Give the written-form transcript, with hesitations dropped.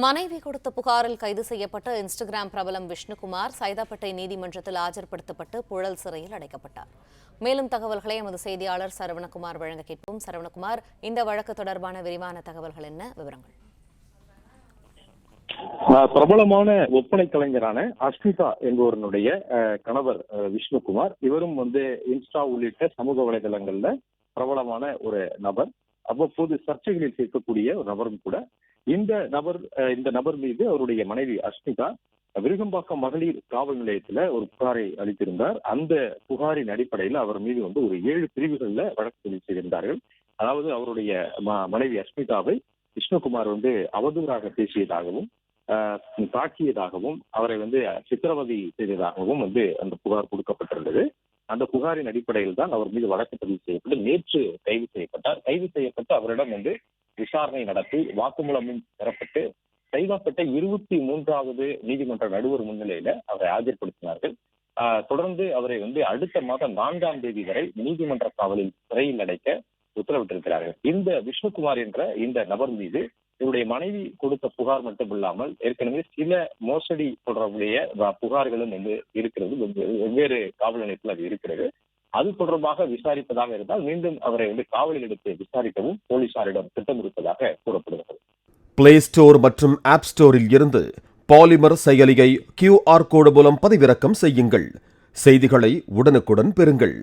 மனைவி கொடுத்த புகாரில் கைது செய்யப்பட்ட இன்ஸ்டாகிராம் பிரபலம் விஷ்ணுகுமார் சைதாப்பேட்டை நீதிமன்றத்தில் ஆஜர்படுத்தப்பட்டு புழல் சிறையில் அடைக்கப்பட்டார். மேலும் தகவல்களை எமது செய்தியாளர் சரவணகுமார் வழங்க கேட்போம். சரவணகுமார், இந்த வழக்கு தொடர்பான விரிவான தகவல்கள் என்ன, விவரங்கள்? பிரபலமான ஒப்பனை கலைஞரான அஸ்மிதா என்பவருடைய கணவர் விஷ்ணுகுமார், இவரும் இன்ஸ்டா உள்ளிட்ட சமூக வலைதளங்கள்ல பிரபலமான ஒரு நபர், அவ்வப்போது சர்ச்சைகளில் சேர்க்கக்கூடிய ஒரு நபரும் கூட. இந்த நபர் மீது அவருடைய மனைவி அஸ்மிதா விருகம்பாக்கம் மகளிர் காவல் நிலையத்துல ஒரு புகாரை அளித்திருந்தார். அந்த புகாரின் அடிப்படையில் அவர் மீது ஒரு 7 பிரிவுகள்ல வழக்கு பதிவு செய்திருந்தார்கள். அதாவது அவருடைய மனைவி அஸ்மிதாவை விஷ்ணுகுமார் அவதூறாக பேசியதாகவும் தாக்கியதாகவும் அவரை சித்திரவதை செய்ததாகவும் அந்த புகார் கொடுக்கப்பட்டிருந்தது. அந்த புகாரின் அடிப்படையில் தான் அவர் மீது வழக்கு பதிவு செய்யப்பட்டு நேற்று கைது செய்யப்பட்டார். கைது செய்யப்பட்டு அவரிடம் விசாரணை நடத்தி வாக்குமூலமும் பெறப்பட்டு சைதாப்பேட்டை 23வது நீதிமன்ற நடுவர் முன்னிலையில அவரை ஆஜர்படுத்தினார்கள். தொடர்ந்து அவரை அடுத்த மாதம் 4ஆம் தேதி வரை நீதிமன்ற காவலில் சிறையில் அடைக்க உத்தரவிட்டிருக்கிறார்கள். இந்த விஷ்ணுகுமார் என்ற இந்த நபர் மீது இவருடைய மனைவி கொடுத்த புகார் மட்டுமில்லாமல் ஏற்கனவே சில மோசடி தொடர்புடைய புகார்களும் இருக்கிறது. வெவ்வேறு காவல் நிலையத்தில் அது இருக்கிறது. அது தொடர்பாக விசாரிப்பதாக இருந்தால் மீண்டும் அவரை காவலில் எடுத்து விசாரிக்கவும் போலீசாரிடம் திட்டமிருப்பதாக கூறப்படுகிறது. பிளே ஸ்டோர் மற்றும் ஆப் ஸ்டோரில் இருந்து பாலிமர் செயலியை QR கோடு மூலம் பதிவிறக்கம் செய்யுங்கள். செய்திகளை உடனுக்குடன் பெறுங்கள்.